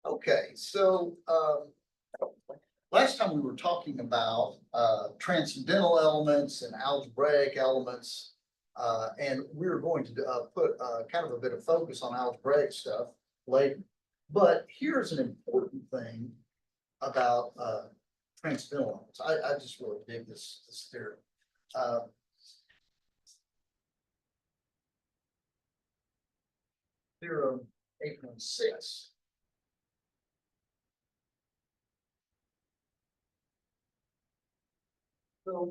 Okay, so last time we were talking about transcendental elements and algebraic elements. And we were going to put kind of a bit of focus on algebraic stuff later. But here's an important thing about transcendental elements. I just really dig this theory. Theorem 816. So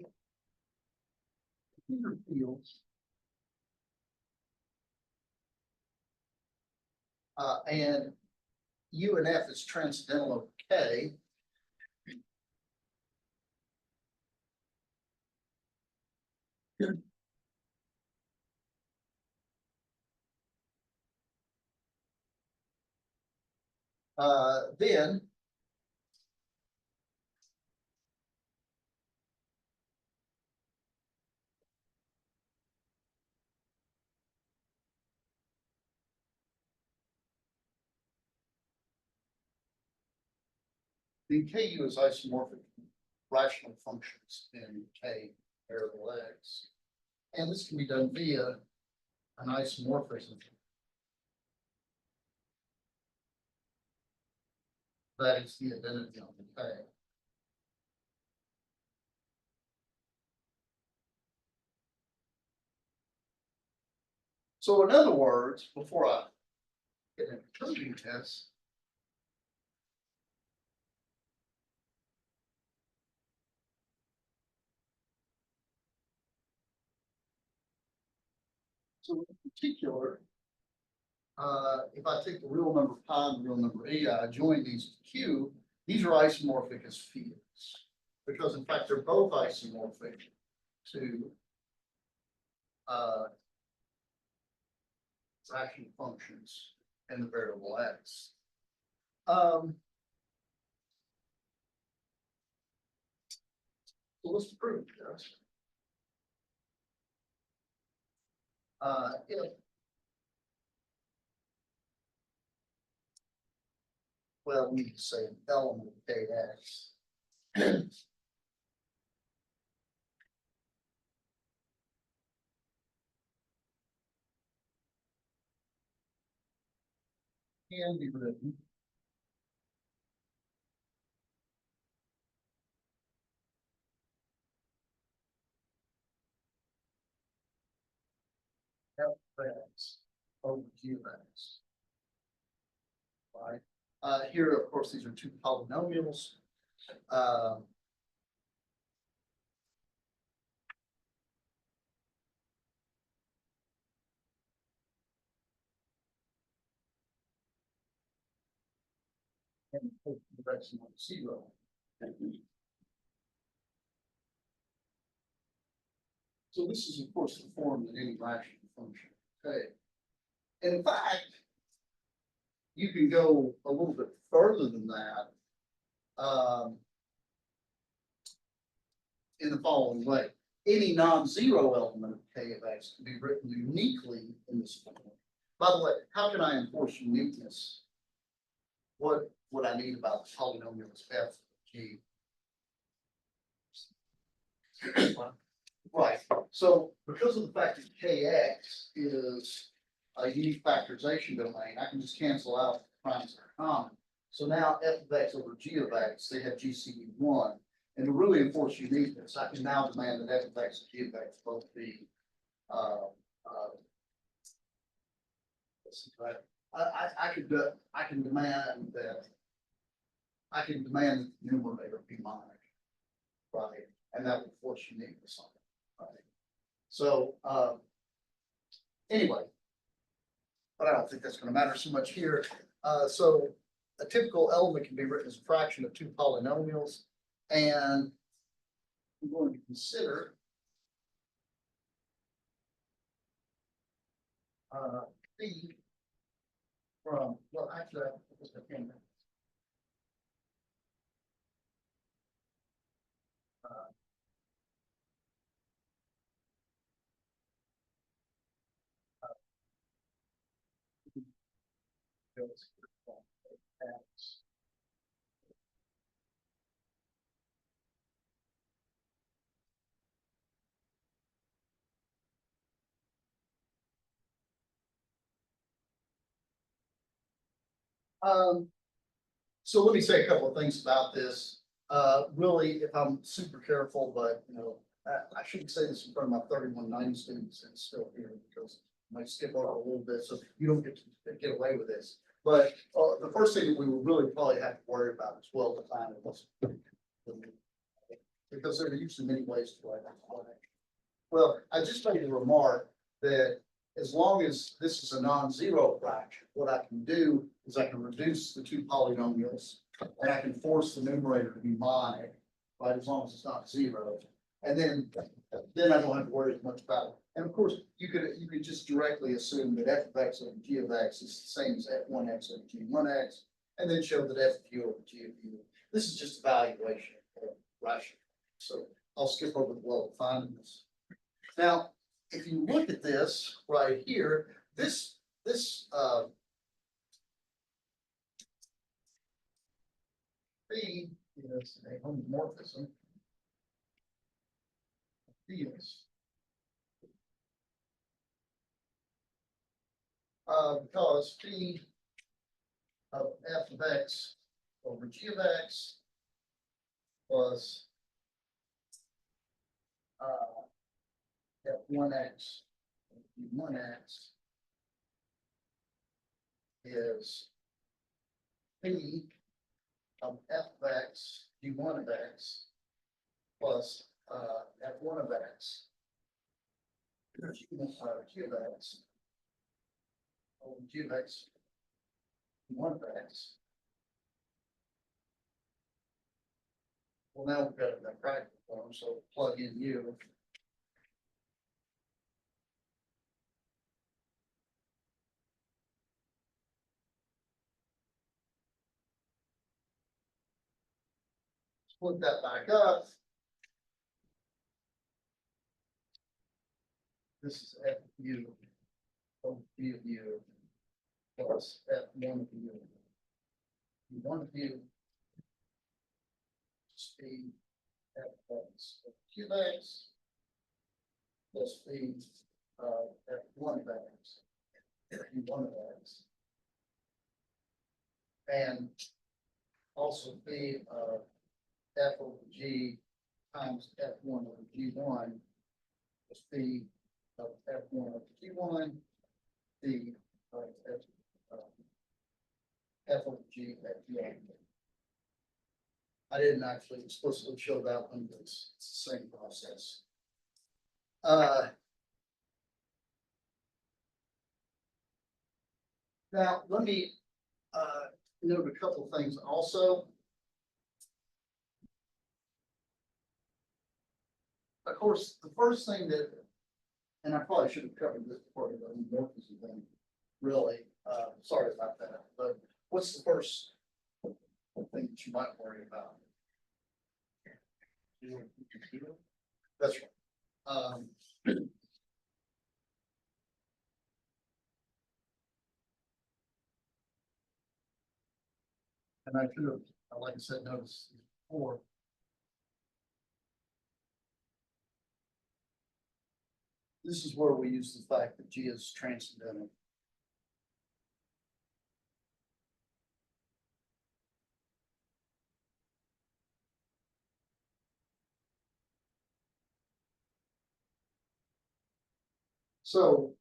computer fields and U and F is transcendental of K. Then the KU is isomorphic rational functions in K variable X. And this can be done via an isomorphism. That is the identity on the K. So in other words, before I get into proving this, so in particular, if I take the real number pi and the real number e, I join these to Q, these are isomorphic as fields. Because in fact, they're both isomorphic to fraction functions in the variable X. So let's prove this. If well, we need to say an element of KX. Can be written F(x) over Q(x). Right. Here, of course, these are two polynomials. And the direction of 0. So this is, of course, the form that any rational function takes. And in fact, you can go a little bit further than that in the following way. Any non-zero element of K of X can be written uniquely in this form. By the way, how can I enforce uniqueness? What would I need about the polynomials F of G? Right. So because of the fact that KX is a unique factorization domain, I can just cancel out the primes that are common. So now F of X over G of X, they have GCD1. And to really enforce uniqueness, I can now demand that F of X and G of X both be I can demand that the numerator be mine, right? And that would force uniqueness on it, right? So anyway, but I don't think that's going to matter so much here. So a typical element can be written as a fraction of two polynomials, and I'm going to consider B from, well, actually, I can't. Um, so let me say a couple of things about this. Really, if I'm super careful, but I shouldn't say this in front of my 3190 students and still here because I might skip over a little bit, so you don't get away with this. But the first thing that we will really probably have to worry about is well defined because there are usually many ways to write that. Well, I just made a remark that as long as this is a non-zero fraction, what I can do is I can reduce the two polynomials and I can force the numerator to be monic, right? As long as it's not zero. And then I don't have to worry as much about it. And of course, you could just directly assume that f of x over g of x is the same as f1x over g1x, and then show that f of u over g of u. This is just evaluation of rational. So I'll skip over the well defined this. Now, if you look at this right here, this B is a homomorphism of fields. Because phi of f of x over g of x plus f1x g1x is phi of f of x g1 of x plus f1 of x g of x over g of x g1 of x. Well, now we've got it in that practical form, so plug in u. Split that back up. This is f of u over b of u plus f1 of u. One of u speed f of x q of x plus speed f1 of x q1 of x. And also b of f over g times f1 over g1 is b of f1 over g1, b of f over g at g. I didn't actually explicitly show that one, but it's the same process. Now, let me note a couple of things also. Of course, the first thing that, and I probably should have covered this before the homomorphism thing, really. Sorry about that. But what's the first thing that you might worry about? That's right. And I should have, like I said, noticed before. This is where we use the fact that G is transcendental. So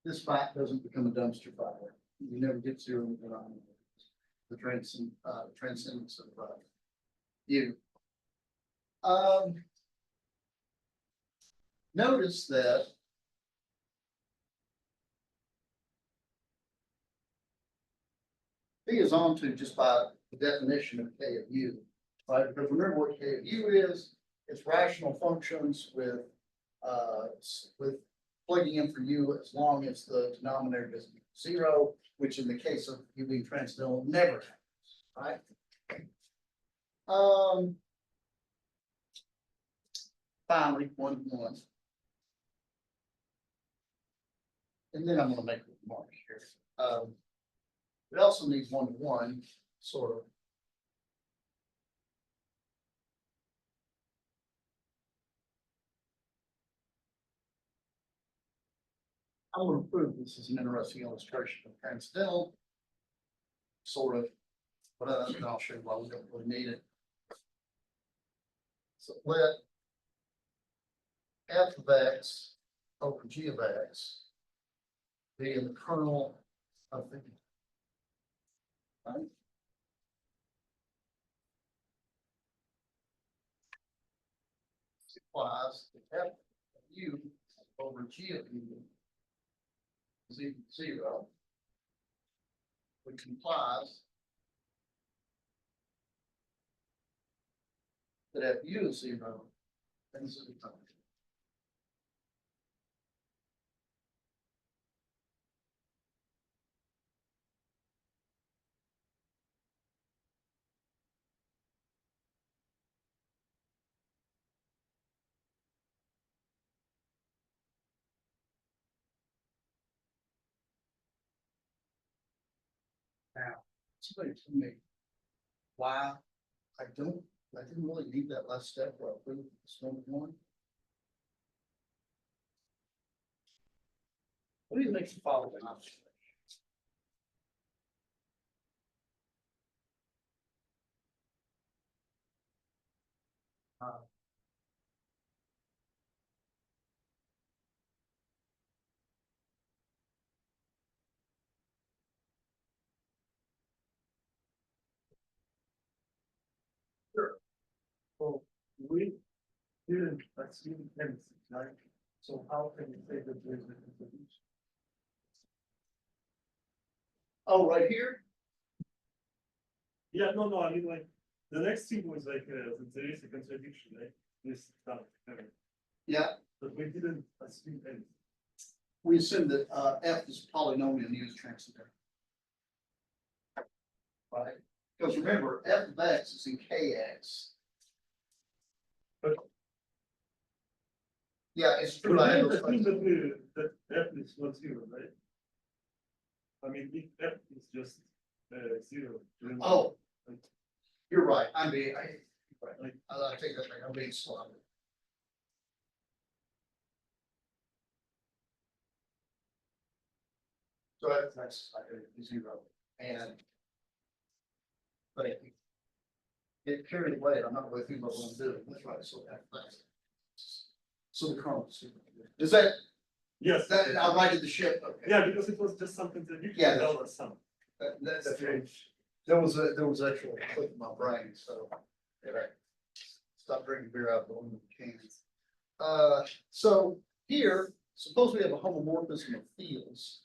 this fact doesn't become a dumpster fire. You never get zero in the denominator. The transcendence of U. Notice that B is onto just by the definition of K of U, right? Because remember what K of U is, it's rational functions with plugging in for U as long as the denominator doesn't equal zero, which in the case of U being transcendental never happens, right? Finally, one. And then I'm going to make a remark here. It also needs one-to-one, sort of. I'm gonna prove this is an interesting illustration of transcendental, sort of, but I'll show you why we don't really need it. So let f of x over g of x be in the kernel of the. Right? This implies that f of u over g of u is equal to 0, which implies that f u is 0, and this is the time. Now, somebody told me why I didn't really need that last step where I proved this one. What do you make the following observation? Sure. Well, we didn't assume everything, right? So how can you say that there's a contradiction? Oh, right here? Yeah, no, I mean, like, the next thing was like, there is a contradiction, right? This stuff, Yeah, but we didn't assume anything. we assume that f is polynomial and u is transcendental. Right? Because remember, f of x is in kx. But Yeah, it's we true. I didn't have assume those that f is not zero, right? I mean, if f is just zero. then- Oh. like, You're right. I take that back. I'm being sloppy. So that's zero. And but it get carried away. I'm not really thinking about what I'm doing. That's right. So that's so the kernel. Does that Yes. I righted the ship? Okay. Yeah, because it was just something that you Yeah, can tell us some. That's right. There was actually a click in my brain, so yeah, stop drinking beer out of the one cans. So here, suppose we have a homomorphism of fields.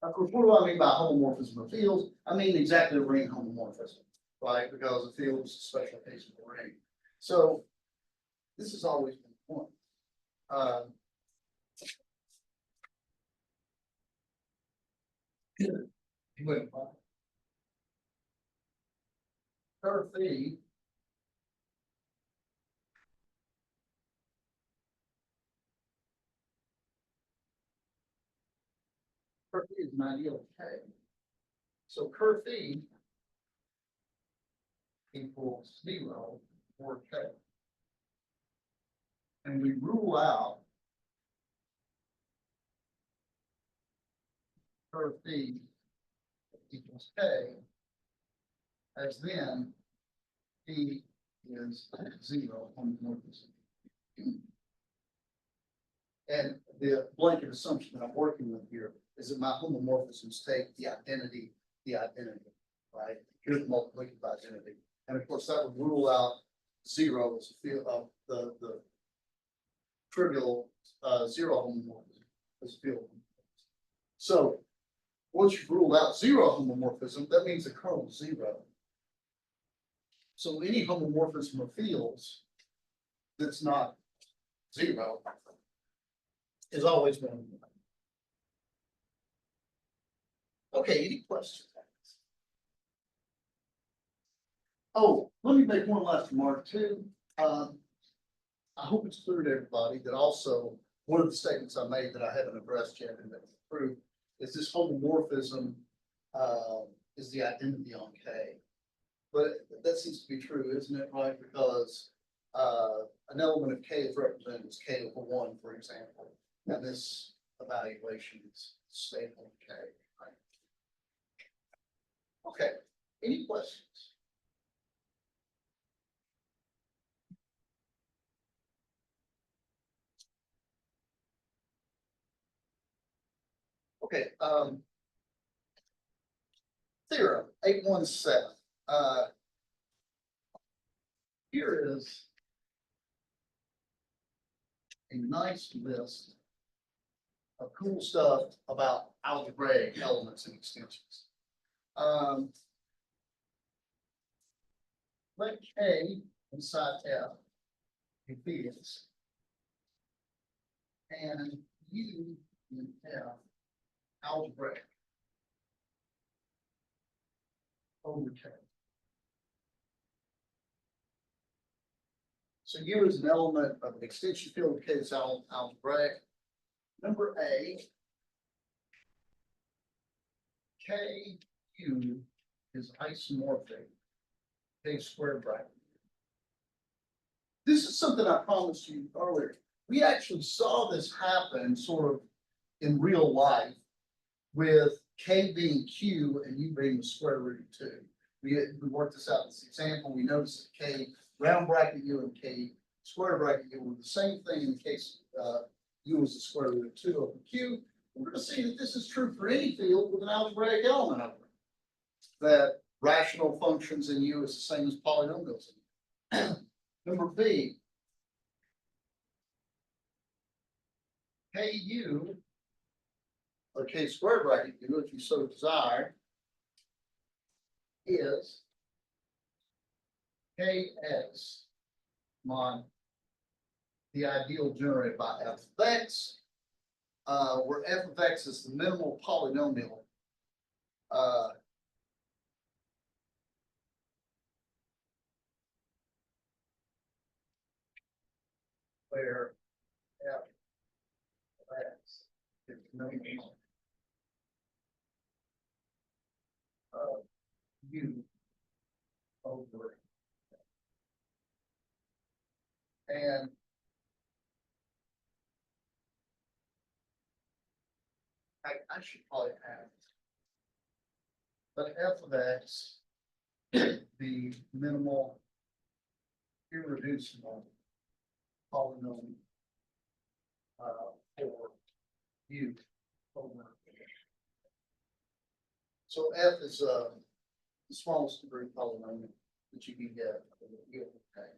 Of course, what do I mean by homomorphism of fields? I mean exactly the ring homomorphism, right? Because a field is a special case of a ring. So this has always been one. Curve phi is an ideal of K. So curve phi equals 0 for K. And we rule out curve phi equals K as then P is 0 homomorphism. And the blanket assumption that I'm working with here is that my homomorphisms take the identity, right? Here's the multiplicative identity. And of course, that would rule out 0 as a field of the trivial 0 homomorphism as a field. So once you've ruled out 0 homomorphism, that means the kernel is 0. So any homomorphism of fields that's not 0 is always going to be. Okay, any questions? Oh, let me make one last remark too. I hope it's clear to everybody that also, one of the statements I made that I haven't addressed yet and that's approved is this homomorphism, is the identity on K. But that seems to be true, isn't it, right? Because, an element of K is represented as K over one, for example. And this evaluation is stable in K, right? Okay, any questions? Okay, theorem 817. Here is a nice list of cool stuff about algebraic elements and extensions. Let K inside F be fields, and U in F algebraic over K. So U is an element of an extension field of K that's algebraic. Number A, K U is isomorphic, K squared bracket. This is something I promised you earlier. We actually saw this happen sort of in real life with K being Q and U being the square root of 2. We worked this out in this example. We noticed that K round bracket U and K square bracket U were the same thing in the case U is the square root of 2 over Q. We're going to see that this is true for any field with an algebraic element over it. That rational functions in U is the same as polynomials in U. Number B, KU, or K squared bracket U, if you so desire, is KX mod the ideal generated by f of x, where f of x is the minimal polynomial. Where f of x is the minimal of u over, and I should probably add, but f of x, the minimal irreducible polynomial for u over. So f is the smallest degree polynomial that you can get. Okay.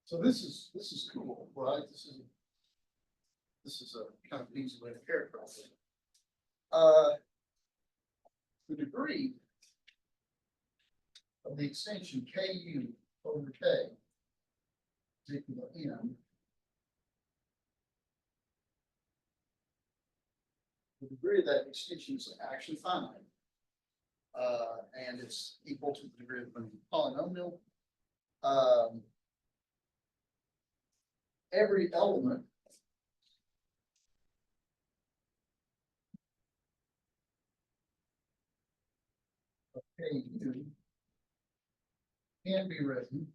So this is cool, right? This is a kind of an easy way to characterize it. The degree of the extension KU over K is equal to N. The degree of that extension is actually finite. And it's equal to the degree of the polynomial. Every element of KU can be written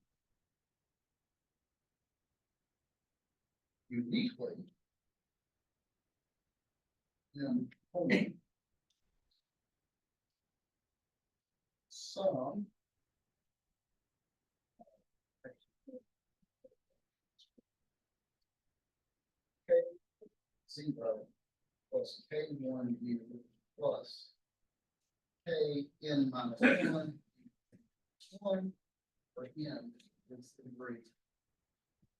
uniquely in only some K0 plus K1 U plus Kn minus 1 for N is the degree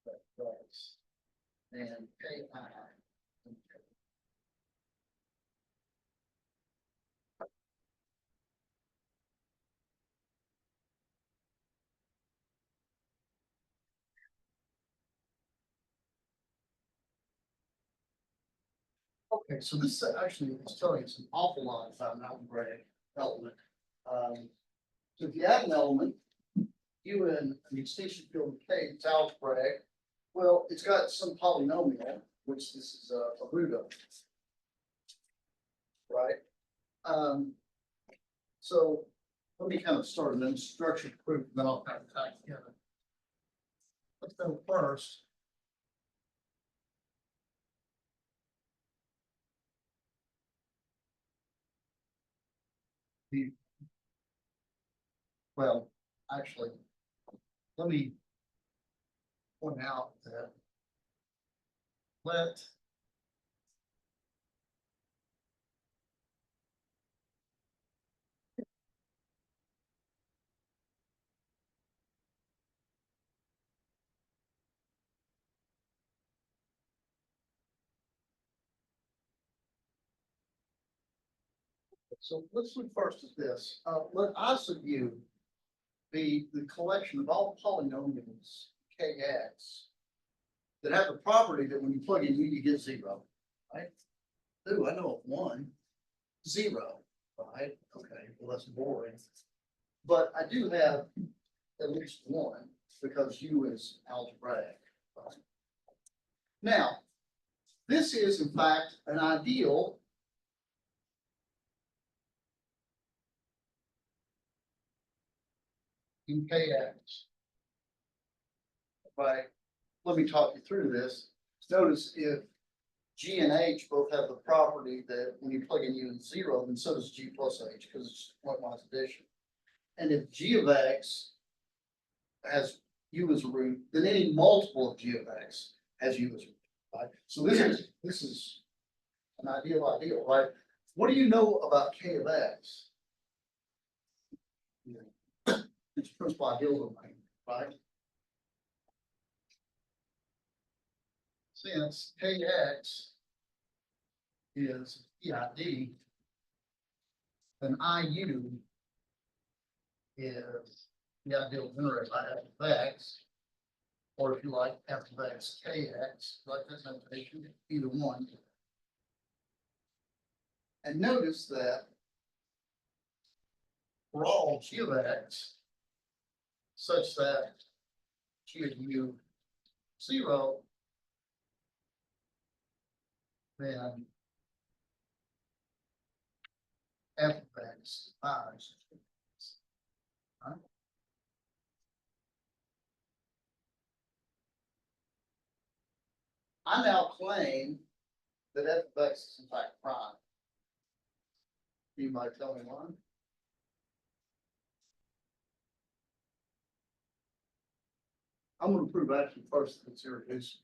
that does, and Ki. Okay, so this actually is telling us an awful lot about an algebraic element. So if you have an element, U in an extension field of K, it's algebraic. Well, it's got some polynomial, which this is a root of. Right? So let me kind of start an unstructured proof, then I'll kind of tie together. Let's go first. Well, actually, let me point out that let so let's look first at this. Let I sub u be the collection of all polynomials kx that have the property that when you plug in u, you get zero, right? Ooh, I know of one, zero, right? Okay, well, that's boring. But I do have at least one because u is algebraic. Right? Now, this is in fact an ideal in kx. Right? Let me talk you through this. Notice if G and H both have the property that when you plug in U and zero, then so does G plus H because it's pointwise addition. And if G of X has U as a root, then any multiple of G of X has U as a root, right? So this is an ideal, right? What do you know about K of X? It's principal ideal domain, right? Since Kx is PID, then IU is the ideal generated by f of x, or if you like, f of x kx, like this notation, either one. And notice that for all g of x, such that g of u 0, then f of x divides. Right? I now claim that f of x is in fact prime. You might tell me why? I'm going to prove actually first that it's irreducible.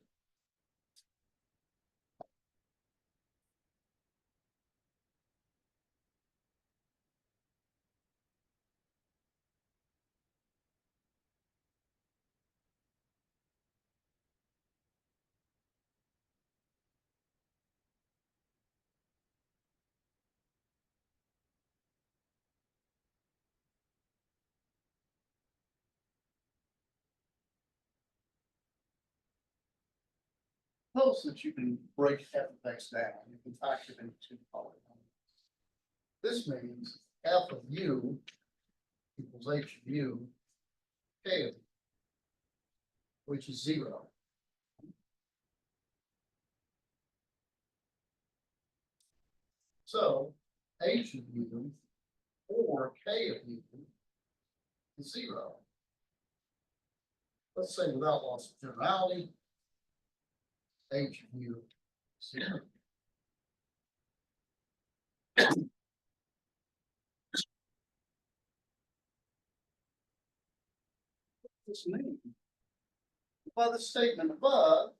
Notice that you can break f of x down. You can factor it into two polynomials. This means f of u equals h of u k of u, which is 0. So h of u or k of u is 0. Let's say without loss of generality, h of u is 0. This means by the statement above,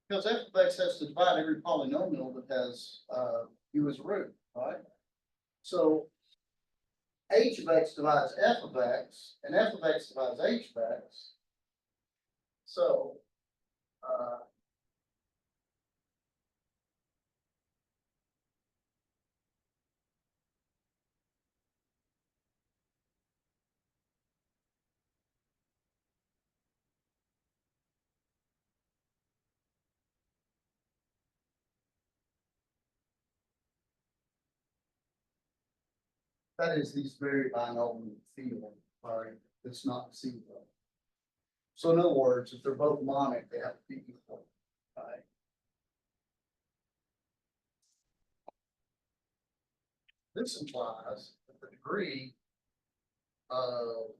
because f of x has to divide every polynomial that has u as a root, right? So h of x divides f of x, and f of x divides h of x. So, That is these very binomial field, right? It's not zero. So in other words, if they're both monic, they have to be equal, right? This implies that the degree of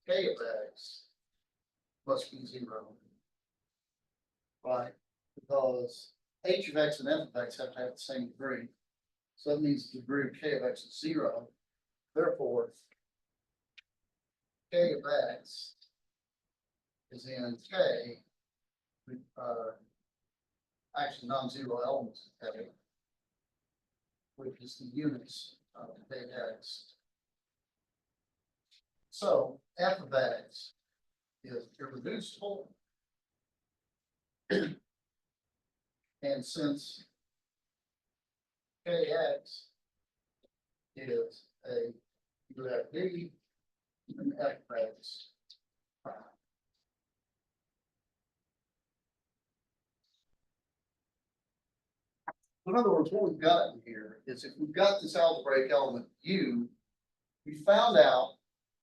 k of x must be zero. Right? Because h of x and f of x have to have the same degree. So that means the degree of k of x is zero. Therefore, k of x is in k, actually non-zero elements of k, which is the units of kx. So f of x is irreducible. And since kx is a UFD, then f of x prime. In other words, what we've got here is if we've got this algebraic element u, we found out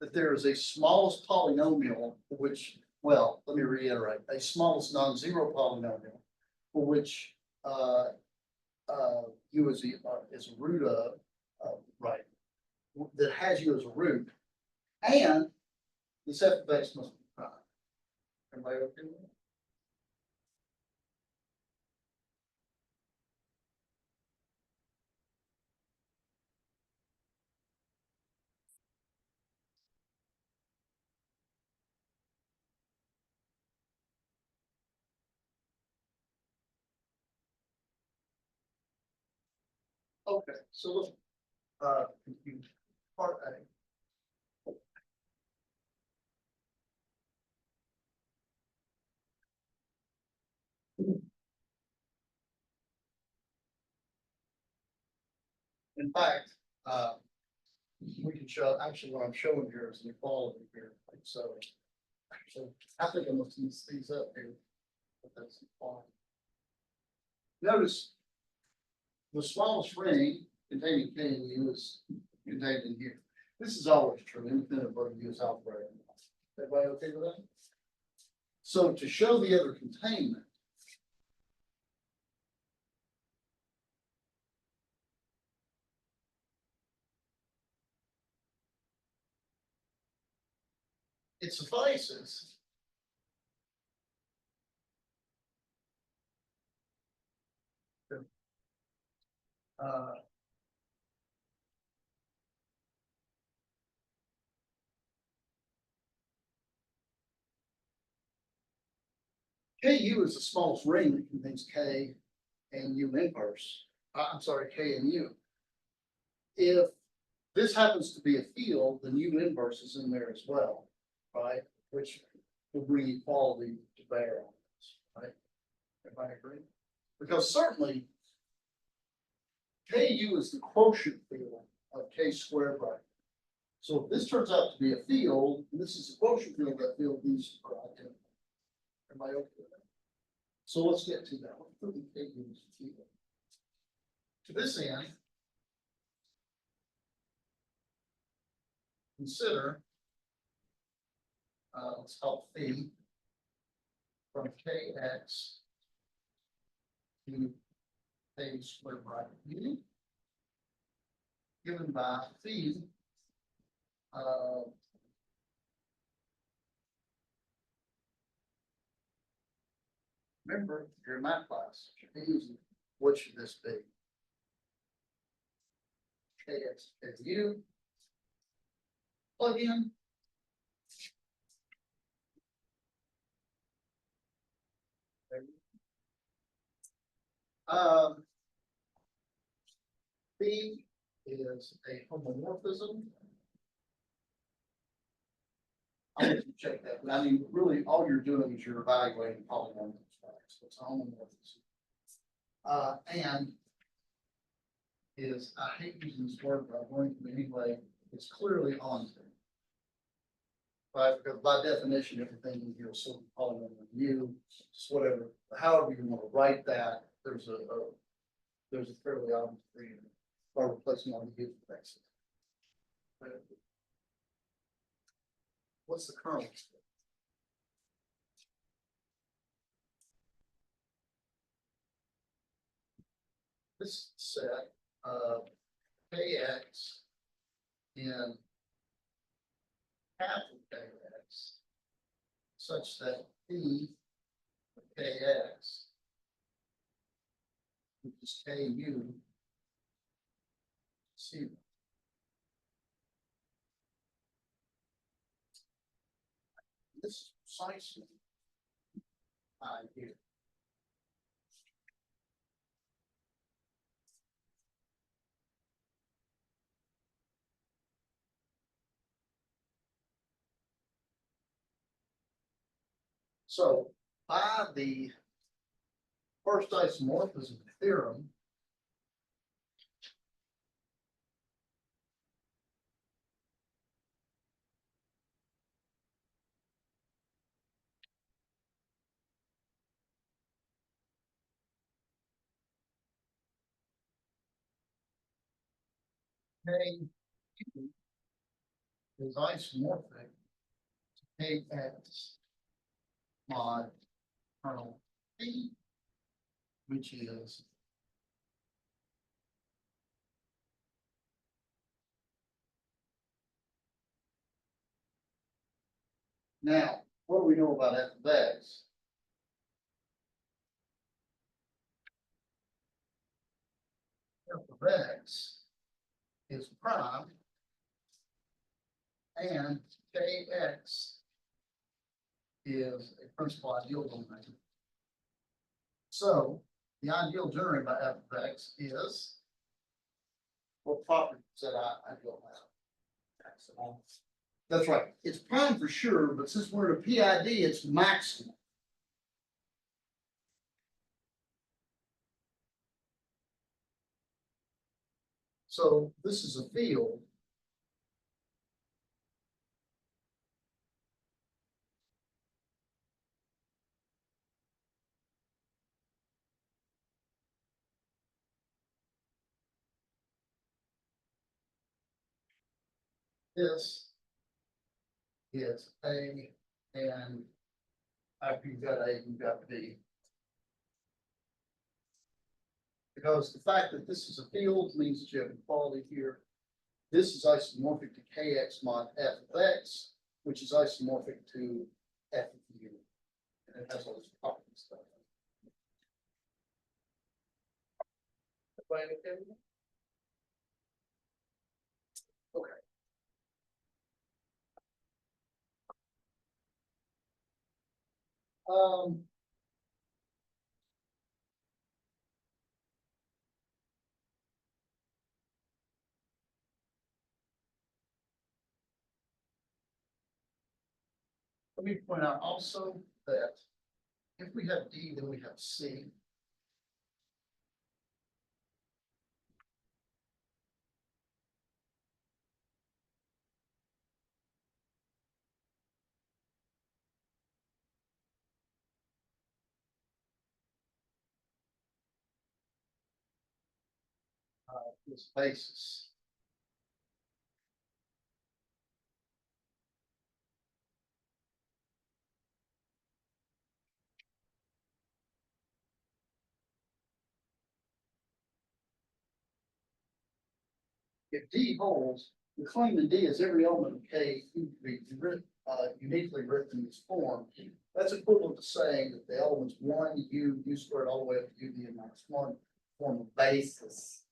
that there is a smallest polynomial for which, well, let me reiterate, a smallest non-zero polynomial for which u is a root of, right, that has u as a root, and this f of x must be prime. Everybody okay with that? Okay, so let's compute part A. In fact, we can show, actually, what I'm showing here is an equality here, like so. Actually, I think I must use these up here. But that's fine. Notice the smallest ring containing k and u is contained in here. This is always true, independent of whether you use algebraic. Everybody okay with that? So to show the other containment, it suffices uh, Ku is the smallest ring that contains K and U inverse. I'm sorry, K and U. If this happens to be a field, then U inverse is in there as well, right? Which will bring equality to bear on this, right? Everybody agree? Because certainly Ku is the quotient field of K squared, right? So if this turns out to be a field, and this is the quotient field of that field, these are identical. Everybody okay with that? So let's get to that. Let's put the K units field. To this end, consider let's call phi from kx to k squared bracket u, given by phi remember your math class, what should this be? Kx and u, plug in. Phi is a homomorphism. I'll let you check that, but I mean, really, all you're doing is you're evaluating polynomials, right? So it's a homomorphism. And is, I hate using this word, but I'm going to anyway, it's clearly onto. Right, because by definition, everything in here is sort of polynomial u, just whatever, however you want to write that, there's a fairly obvious reason by replacing all the u with x. What's the kernel? This set of kx in half of kx such that p of kx, which is ku, zero. This is precisely here. So by the first isomorphism theorem, K is isomorphic to kx mod kernel P, which is now, what do we know about f of x? F of x is prime and kx is a principal ideal domain. So the ideal generated by f of x is what properties that I don't have. That's right. It's prime for sure, but since we're at a PID, it's maximum. So this is a field. This is A, and after you've got A, you've got B. Because the fact that this is a field means that you have equality here. This is isomorphic to kx mod f of x, which is isomorphic to f of u. And it has all these properties stuff. Okay. Let me point out also that if we have D, then we have C. This basis. If D holds, the claim in D is every element of K can be uniquely written in this form. That's equivalent to saying that the elements one, U squared all the way up to UVN minus one form a basis.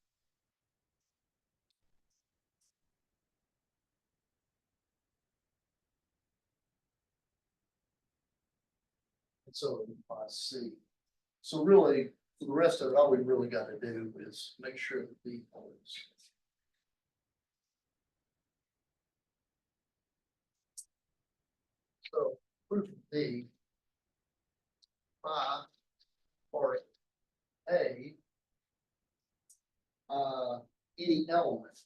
And so it implies C. So really, for the rest of it, all we really got to do is make sure that D holds. So proof of D by part A, any element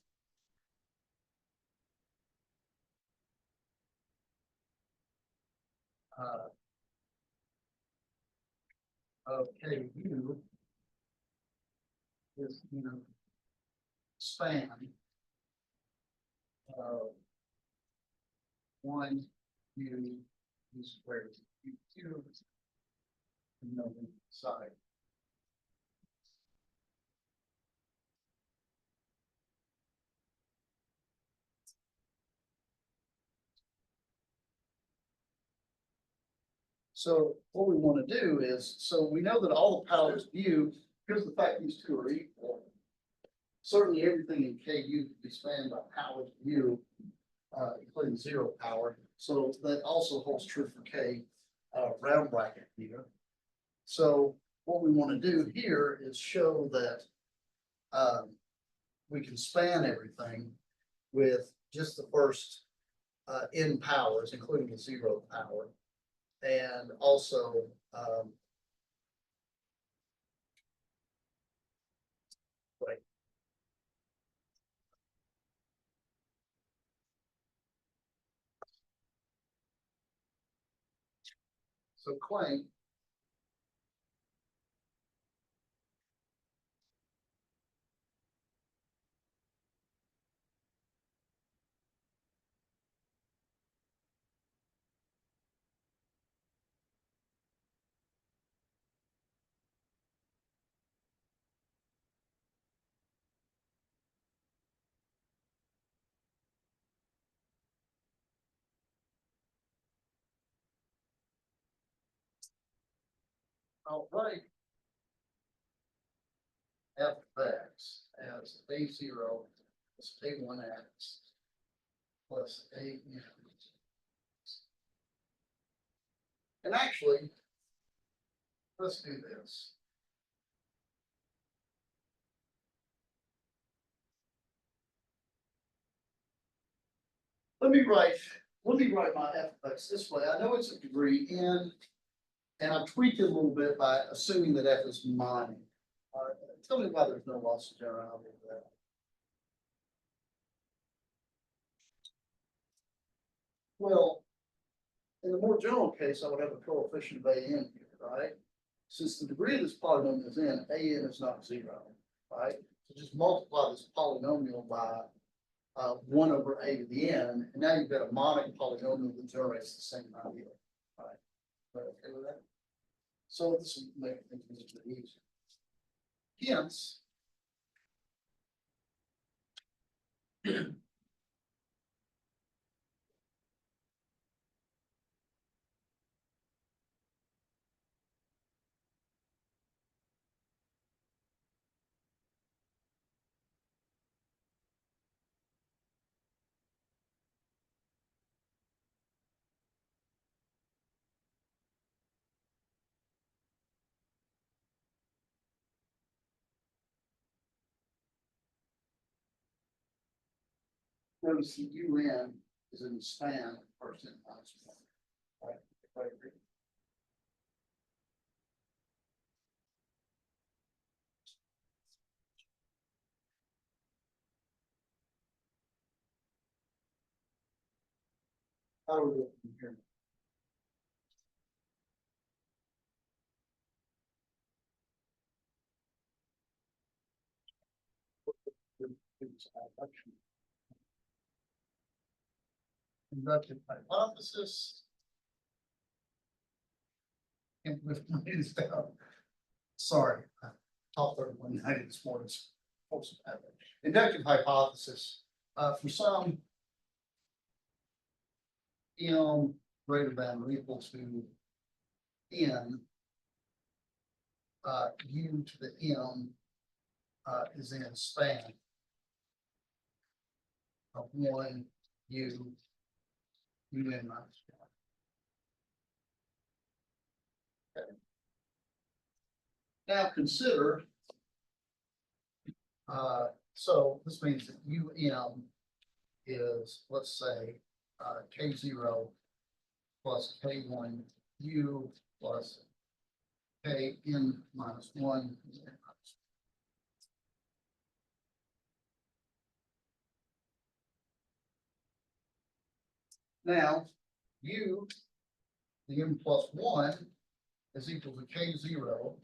of KU is, span of one u squared u cubed. And then side. So what we want to do is, so we know that all the powers of u, here's the fact these two are equal. Certainly everything in KU can be spanned by powers of u, including zero power. So that also holds true for K, round bracket here. So what we want to do here is show that we can span everything with just the first n powers, including the zero power. And also, right. So claim I'll write f of x as a0 plus a1x plus a. And actually, let's do this. Let me write my f of x this way. I know it's a degree n, and I've tweaked it a little bit by assuming that f is mine. Tell me why there's no loss of generality of that. Well, in the more general case, I would have a coefficient of an here, right? Since the degree of this polynomial is n, an is not zero, right? So just multiply this polynomial by 1 over a to the n, and now you've got a monic polynomial that generates the same idea, right? Okay with that? So this will make things a little bit easier. Hence, notice the UN is in the span of first and last one, right? If I agree. How do we go from here? Inductive hypothesis. And with my hands down. Sorry, I talked 3190 this morning. Inductive hypothesis, for some m greater than or equal to n, u to the m is in a span of 1 u un minus 1. Okay. Now consider, so this means that um is, let's say, k0 plus k1 u plus kn minus 1. Now, u, the m plus 1, is equal to k0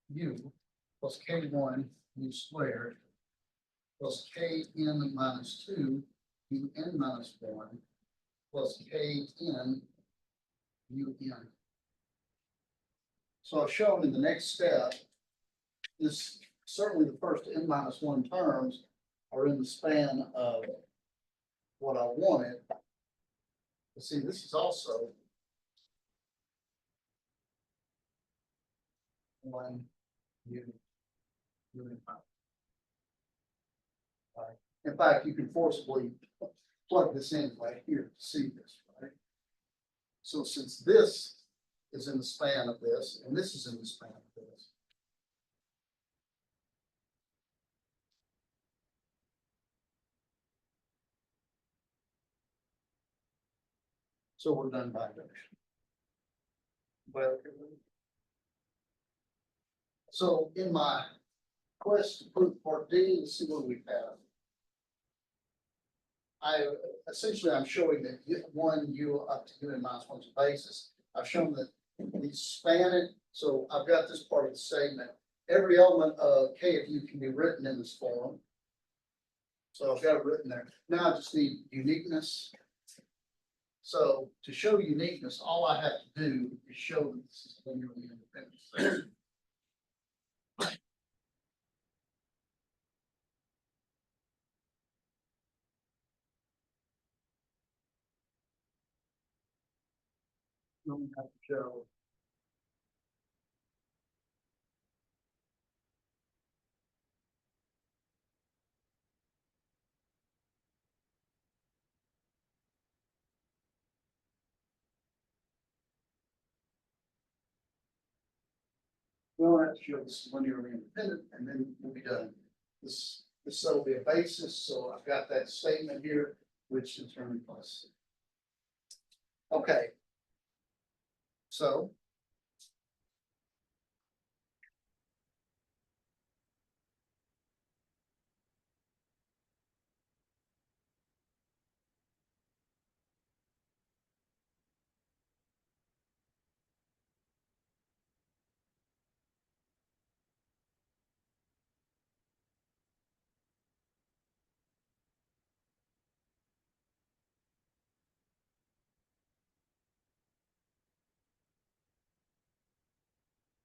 u plus k1 u squared plus kn minus 2 un minus one plus k n un. So I've shown in the next step, this, certainly the first n minus one terms are in the span of what I wanted. But see, this is also one u. In fact, you can forcibly plug this in right here to see this, right? So since this is in the span of this, and this is in the span of this. So we're done bidirectional. Well, so in my quest to prove part D, let's see what we have. I'm showing that one u up to un minus one's basis. I've shown that these span it, so I've got this part of the statement. Every element of k of u can be written in this form. So I've got it written there. Now I just need uniqueness. So to show uniqueness, all I have to do is show that this is linearly independent. Don't have to show. We'll have to show this is linearly independent, and then we'll be done. This will be a basis, so I've got that statement here, which determines plus. Okay. So.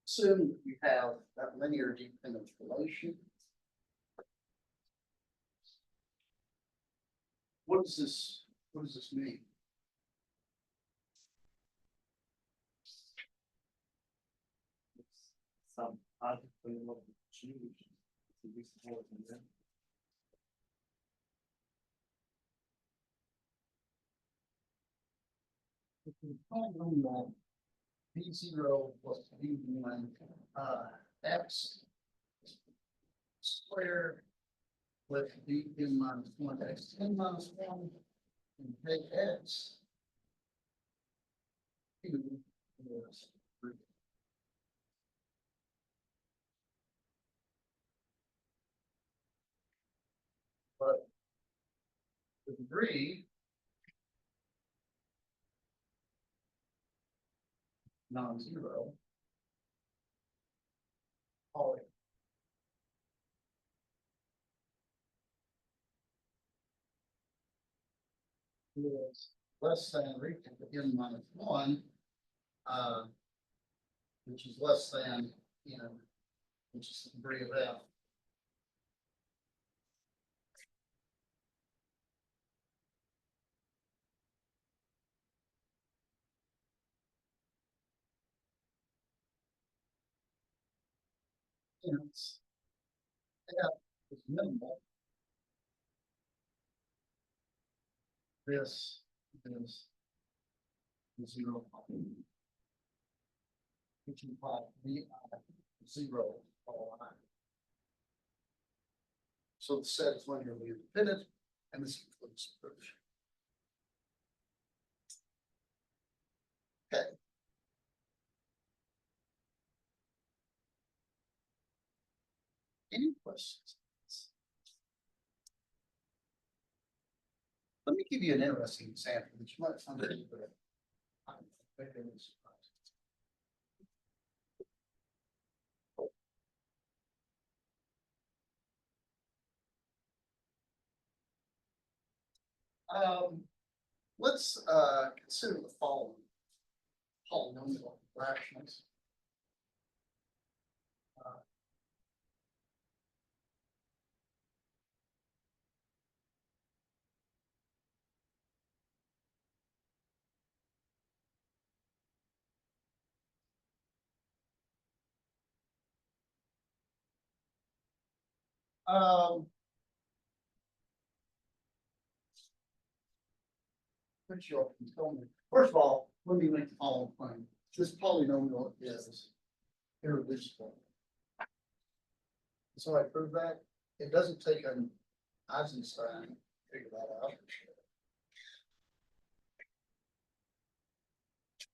Assume that we have that linear dependence relation. What does this mean? Some article of change to this whole thing. If we find that b0 plus b1 x squared with b n minus 1 x n minus 1 and take x 2 is 3. But the degree non-zero always is less than or equal to n minus 1, which is less than n, which is the degree of f. Hence, f is minimal. This is 0, which implies vi 0 all I. So the set is linearly independent, and this includes proof. Okay. Any questions? Let me give you an interesting example that you might find interesting. Let's consider the following polynomial fractions. Which you all can tell me. First of all, let me make the following claim. This polynomial is irreducible. So I prove that it doesn't take an Eisenstein to figure that out.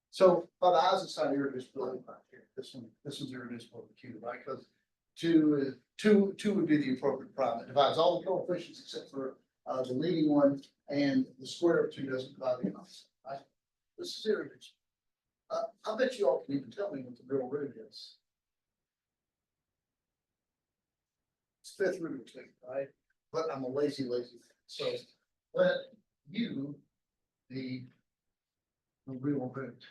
So by the Eisenstein irreducibility right here, this one's irreducible to Q, right? Because two would be the appropriate prime. It divides all the coefficients except for the leading one, and the square of 2 doesn't divide the opposite, right? This is irreducible. I bet you all can even tell me what the real root is. It's fifth root of 2, right? But I'm a lazy man. So let U be the real root.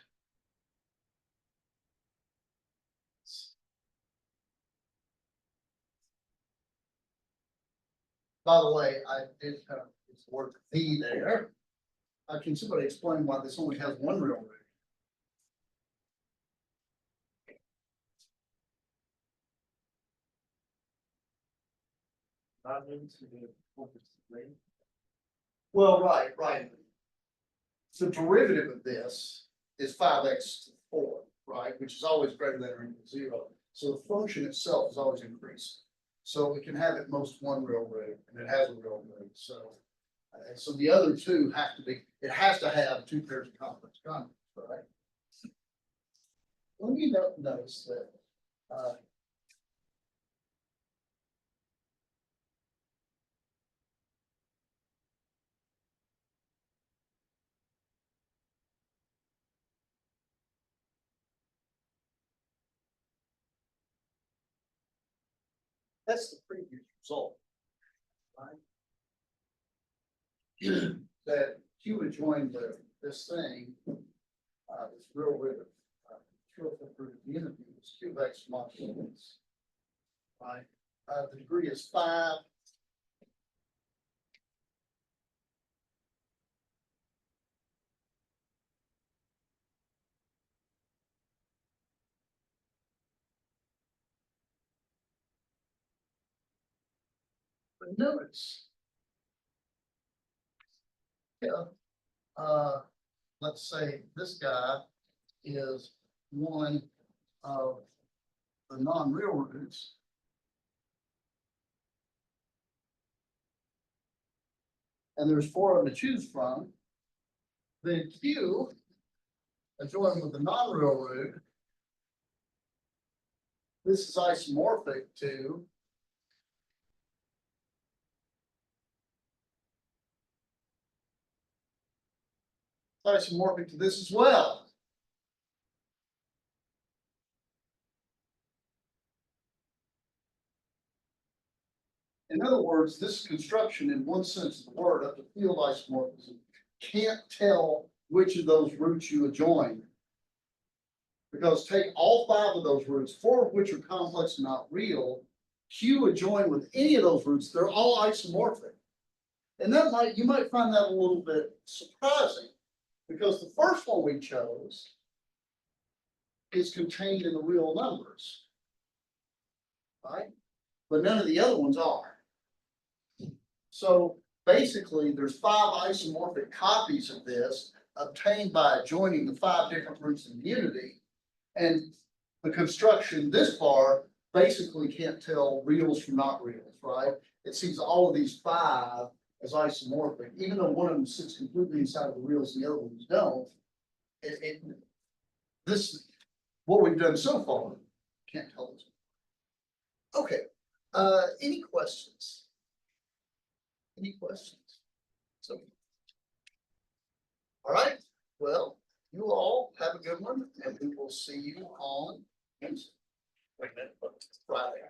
By the way, I did kind of use the word "the" there. Can somebody explain why this only has one real root? Not into the focus range. Well, right. The derivative of this is 5x to the 4, right? Which is always greater than or equal to 0. So the function itself is always increasing. So it can have at most one real root, and it has a real root. So the other two have to be, it has to have two pairs of complex conjugates, right? Let me notice that that's the previous result, right? That Q would join this thing, this real root of root of the interview is Q of X modulus, right? The degree is 5. But notice, yeah, let's say this guy is one of the non-real roots. And there's 4 of them to choose from. Then Q, adjoined with the non-real root, this is isomorphic to this as well. In other words, this construction, in one sense of the word, up to field isomorphism, can't tell which of those roots you adjoin. Because take all 5 of those roots, 4 of which are complex and not real, Q adjoin with any of those roots, they're all isomorphic. And you might find that a little bit surprising, because the first one we chose is contained in the real numbers, right? But none of the other ones are. So basically, there's 5 isomorphic copies of this obtained by adjoining the 5 different roots in the unity. And the construction this far basically can't tell reals from not reals, right? It sees all of these 5 as isomorphic, even though one of them sits completely inside of the reals and the other ones don't. What we've done so far can't tell us. Okay, any questions? Any questions? So, all right, well, you all have a good one, and we will see you on Wednesday. Wait a minute, Friday.